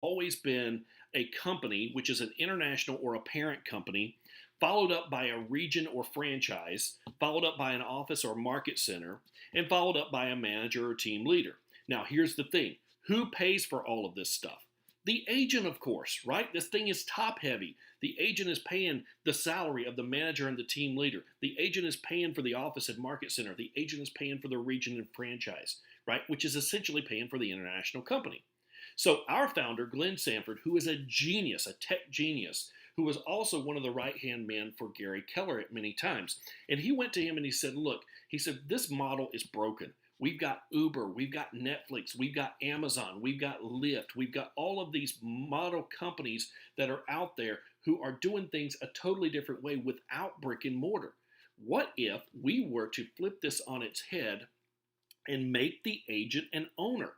always been a company, which is an international or a parent company, followed up by a region or franchise, followed up by an office or market center, and followed up by a manager or team leader. Now, here's the thing, who pays for all of this stuff? The agent, of course, right? This thing is top heavy. The agent is paying the salary of the manager and the team leader. The agent is paying for the office and market center. The agent is paying for the region and franchise, right? Which is essentially paying for the international company. So our founder, Glenn Sanford, who is a genius, a tech genius, who was also one of the right-hand men for Gary Keller at many times. And he went to him and he said, look, he said, this model is broken. We've got Uber, we've got Netflix, we've got Amazon, we've got Lyft, we've got all of these model companies that are out there who are doing things a totally different way without brick and mortar. What if we were to flip this on its head and make the agent an owner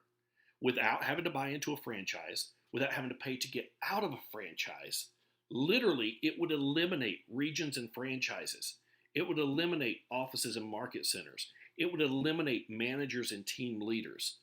without having to buy into a franchise, without having to pay to get out of a franchise? Literally, it would eliminate regions and franchises. It would eliminate offices and market centers. It would eliminate managers and team leaders.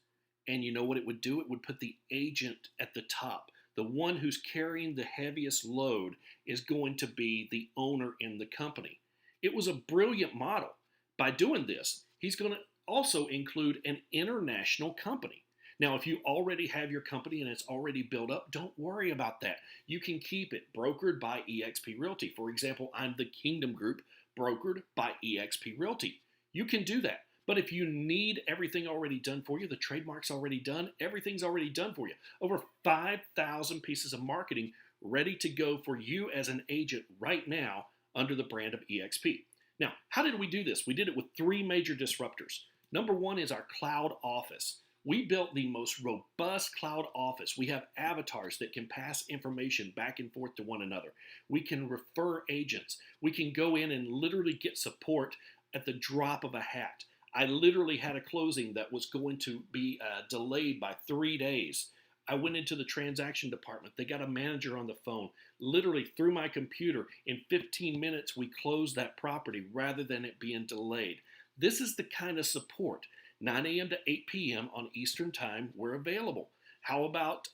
And you know what it would do? It would put the agent at the top. The one who's carrying the heaviest load is going to be the owner in the company. It was a brilliant model. By doing this, he's going to also include an international company. Now, if you already have your company and it's already built up, don't worry about that. You can keep it brokered by eXp Realty. For example, I'm the Kingdom Group, brokered by eXp Realty. You can do that. But if you need everything already done for you, the trademark's already done, everything's already done for you. Over 5,000 pieces of marketing ready to go for you as an agent right now under the brand of eXp. Now, how did we do this? We did it with three major disruptors. Number one is our cloud office. We built the most robust cloud office. We have avatars that can pass information back and forth to one another. We can refer agents. We can go in and literally get support at the drop of a hat. I literally had a closing that was going to be delayed by 3 days. I went into the transaction department. They got a manager on the phone. Literally through my computer, in 15 minutes, we closed that property rather than it being delayed. This is the kind of support. 9 a.m. to 8 p.m. on Eastern Time, we're available. How about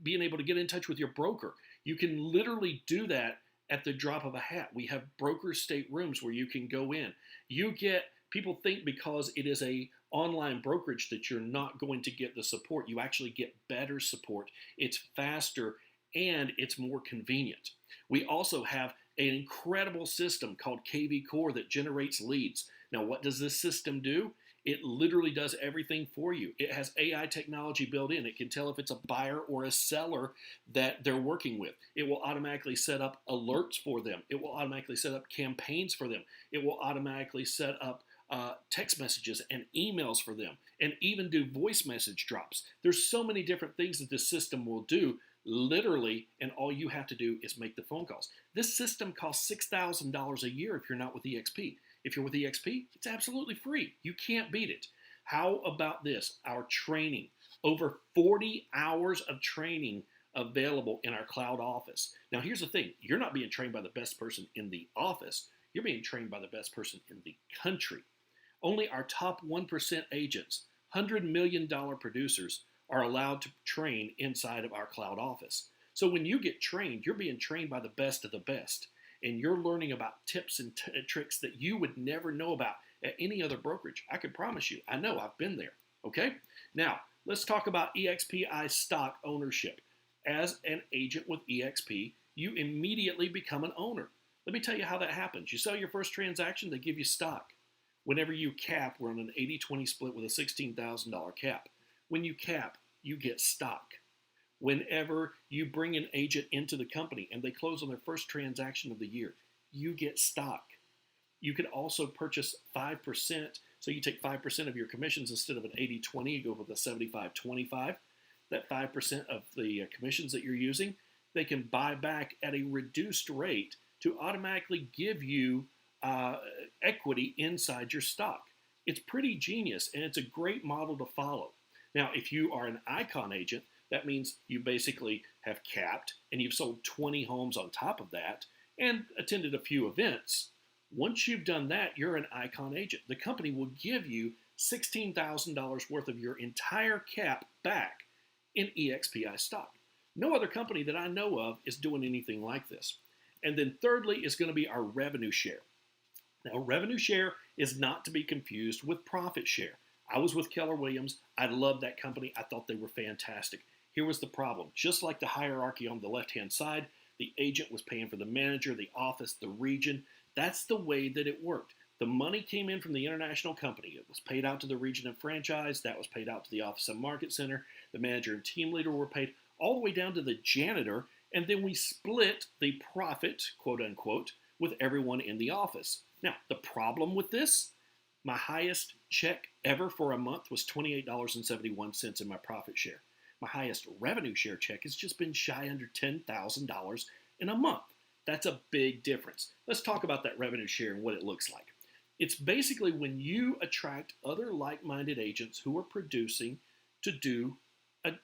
being able to get in touch with your broker? You can literally do that at the drop of a hat. We have broker state rooms where you can go in. People think because it is a online brokerage that you're not going to get the support. You actually get better support. It's faster and it's more convenient. We also have an incredible system called KV Core that generates leads. Now, what does this system do? It literally does everything for you. It has AI technology built in. It can tell if it's a buyer or a seller that they're working with. It will automatically set up alerts for them. It will automatically set up campaigns for them. It will automatically set up text messages and emails for them, and even do voice message drops. There's so many different things that this system will do literally, and all you have to do is make the phone calls. This system costs $6,000 a year if you're not with eXp. If you're with eXp, it's absolutely free. You can't beat it. How about this? Our training. Over 40 hours of training available in our cloud office. Now, here's the thing. You're not being trained by the best person in the office. You're being trained by the best person in the country. Only our top 1% agents, $100 million producers, are allowed to train inside of our cloud office. So when you get trained, you're being trained by the best of the best. And you're learning about tips and tricks that you would never know about at any other brokerage. I can promise you. I know. I've been there. Okay? Now, let's talk about EXPI stock ownership. As an agent with eXp, you immediately become an owner. Let me tell you how that happens. You sell your first transaction, they give you stock. Whenever you cap, we're on an 80-20 split with a $16,000 cap. When you cap, you get stock. Whenever you bring an agent into the company and they close on their first transaction of the year, you get stock. You can also purchase 5%. So you take 5% of your commissions instead of an 80-20, you go with a 75-25. That 5% of the commissions that you're using, they can buy back at a reduced rate to automatically give you equity inside your stock. It's pretty genius, and it's a great model to follow. Now, if you are an icon agent, that means you basically have capped and you've sold 20 homes on top of that and attended a few events. Once you've done that, you're an icon agent. The company will give you $16,000 worth of your entire cap back in EXPI stock. No other company that I know of is doing anything like this. And then thirdly is going to be our revenue share. Now, revenue share is not to be confused with profit share. I was with Keller Williams. I loved that company. I thought they were fantastic. Here was the problem. Just like the hierarchy on the left-hand side, the agent was paying for the manager, the office, the region. That's the way that it worked. The money came in from the international company. It was paid out to the region and franchise. That was paid out to the office and market center. The manager and team leader were paid all the way down to the janitor. And then we split the profit, quote unquote, with everyone in the office. Now, the problem with this, my highest check ever for a month was $28.71 in my profit share. My highest revenue share check has just been shy under $10,000 in a month. That's a big difference. Let's talk about that revenue share and what it looks like. It's basically when you attract other like-minded agents who are producing to do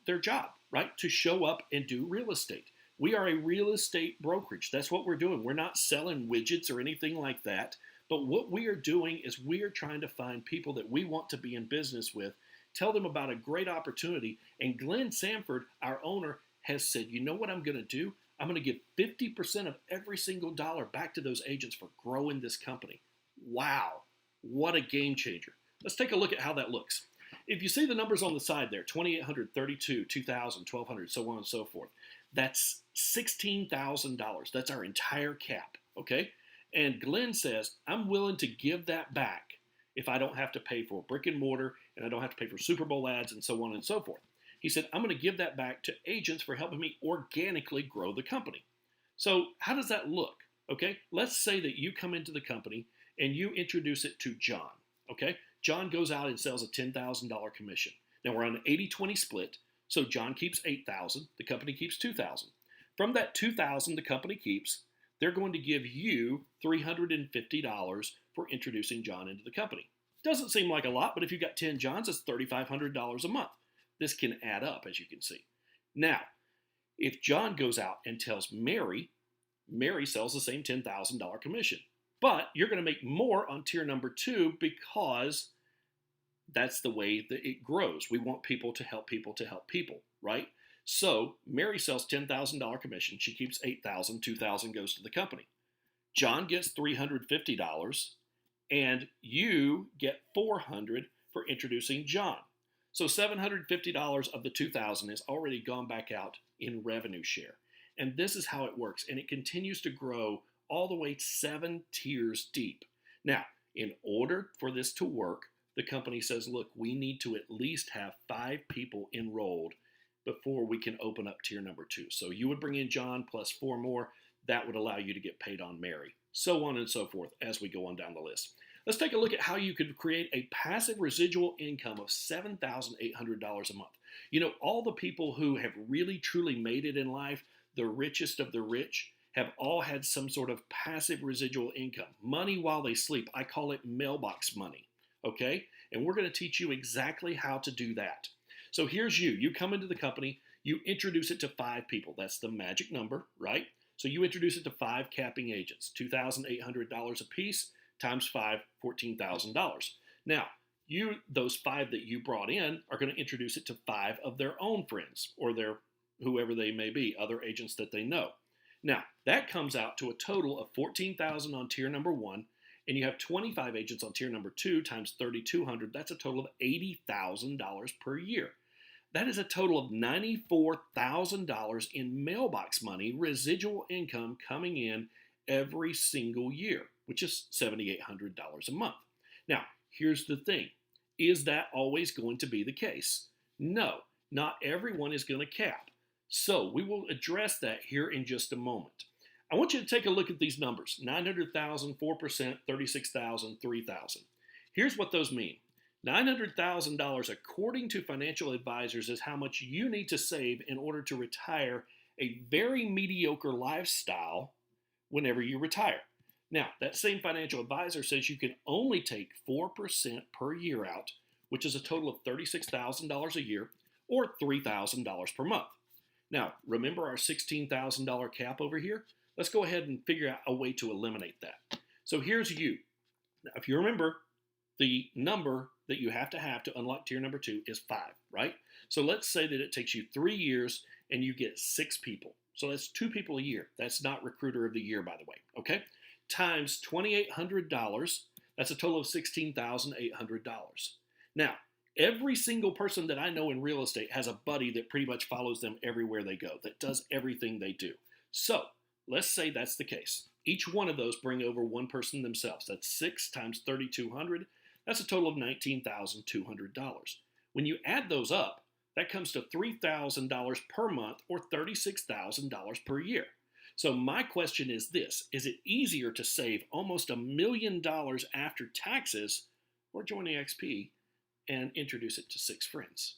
their job, right? To show up and do real estate. We are a real estate brokerage. That's what we're doing. We're not selling widgets or anything like that. But what we are doing is we are trying to find people that we want to be in business with, tell them about a great opportunity. And Glenn Sanford, our owner, has said, you know what I'm going to do? I'm going to give 50% of every single dollar back to those agents for growing this company. Wow, what a game changer. Let's take a look at how that looks. If you see the numbers on the side there, 2,800, 32, 2,000, 1,200, so on and so forth, that's $16,000. That's our entire cap, okay? And Glenn says, I'm willing to give that back if I don't have to pay for brick and mortar and I don't have to pay for Super Bowl ads and so on and so forth. He said, I'm going to give that back to agents for helping me organically grow the company. So how does that look? Okay, let's say that you come into the company and you introduce it to John. Okay, John goes out and sells a $10,000 commission. Now we're on an 80-20 split. So John keeps $8,000, the company keeps $2,000. From that $2,000 the company keeps, they're going to give you $350 for introducing John into the company. Doesn't seem like a lot, but if you've got 10 Johns, it's $3,500 a month. This can add up, as you can see. Now, if John goes out and tells Mary, Mary sells the same $10,000 commission. But you're going to make more on tier number 2 because that's the way that it grows. We want people to help people, right? So Mary sells $10,000 commission. She keeps $8,000, $2,000 goes to the company. John gets $350 and you get $400 for introducing John. So $750 of the $2,000 has already gone back out in revenue share. And this is how it works. And it continues to grow all the way 7 tiers deep. Now, in order for this to work, the company says, look, we need to at least have 5 people enrolled before we can open up tier number 2. So you would bring in John plus 4 more. That would allow you to get paid on Mary. So on and so forth as we go on down the list. Let's take a look at how you could create a passive residual income of $7,800 a month. You know, all the people who have really truly made it in life, the richest of the rich, have all had some sort of passive residual income. Money while they sleep. I call it mailbox money. Okay? And we're going to teach you exactly how to do that. So here's you. You come into the company, you introduce it to 5 people. That's the magic number, right? So you introduce it to 5 capping agents, $2,800 a piece times 5, $14,000. Now, those 5 that you brought in are going to introduce it to 5 of their own friends or their whoever they may be, other agents that they know. Now, that comes out to a total of $14,000 on tier number 1, and you have 25 agents on tier number 2 times 3,200. That's a total of $80,000 per year. That is a total of $94,000 in mailbox money, residual income coming in every single year, which is $7,800 a month. Now, here's the thing. Is that always going to be the case? No, not everyone is going to cap. So we will address that here in just a moment. I want you to take a look at these numbers. 900,000, 4%, 36,000, 3,000. Here's what those mean. $900,000, according to financial advisors, is how much you need to save in order to retire a very mediocre lifestyle whenever you retire. Now, that same financial advisor says you can only take 4% per year out, which is a total of $36,000 a year or $3,000 per month. Now, remember our $16,000 cap over here? Let's go ahead and figure out a way to eliminate that. So here's you. Now, if you remember, the number that you have to unlock tier number 2 is 5, right? So let's say that it takes you 3 years and you get 6 people. So that's 2 people a year. That's not recruiter of the year, by the way. Okay? Times $2,800. That's a total of $16,800. Now, every single person that I know in real estate has a buddy that pretty much follows them everywhere they go, that does everything they do. So let's say that's the case. Each one of those bring over one person themselves. That's 6 times 3,200. That's a total of $19,200. When you add those up, that comes to $3,000 per month or $36,000 per year. So my question is this: is it easier to save almost $1 million after taxes or join eXp and introduce it to 6 friends?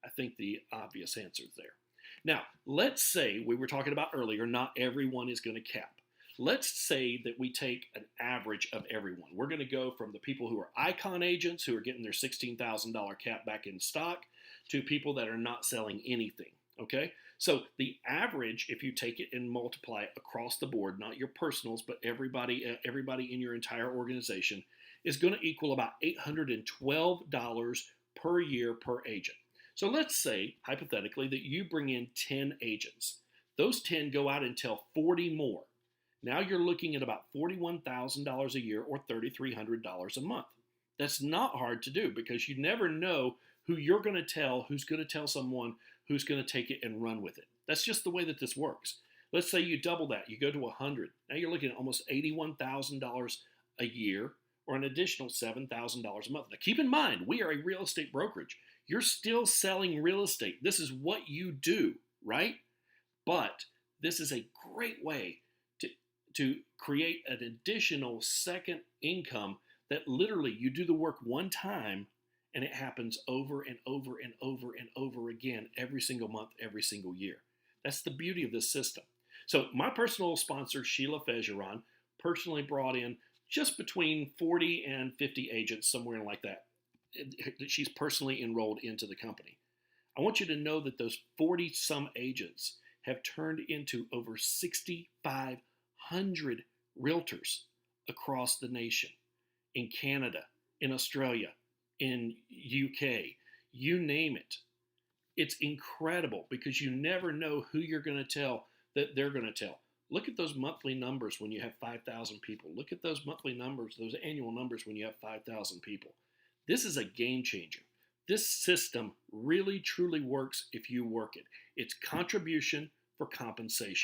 I think the obvious answer is there. Now, let's say we were talking about earlier, not everyone is going to cap. Let's say that we take an average of everyone. We're going to go from the people who are icon agents who are getting their $16,000 cap back in stock to people that are not selling anything. Okay? So the average, if you take it and multiply it across the board, not your personals, but everybody in your entire organization, is going to equal about $812 per year per agent. So let's say, hypothetically, that you bring in 10 agents. Those 10 go out and tell 40 more. Now you're looking at about $41,000 a year or $3,300 a month. That's not hard to do because you never know who you're going to tell, who's going to tell someone, who's going to take it and run with it. That's just the way that this works. Let's say you double that, you go to 100. Now you're looking at almost $81,000 a year or an additional $7,000 a month. Now keep in mind, we are a real estate brokerage. You're still selling real estate. This is what you do, right? But this is a great way to create an additional second income that literally you do the work one time and it happens over and over and over and over again every single month, every single year. That's the beauty of this system. So my personal sponsor, Sheila Fejeron, personally brought in just between 40 and 50 agents, somewhere like that. She's personally enrolled into the company. I want you to know that those 40-some agents have turned into over 6,500 realtors across the nation, in Canada, in Australia, in UK, you name it. It's incredible because you never know who you're going to tell that they're going to tell. Look at those monthly numbers when you have 5,000 people. Look at those monthly numbers, those annual numbers when you have 5,000 people. This is a game changer. This system really, truly works if you work it. It's contribution for compensation.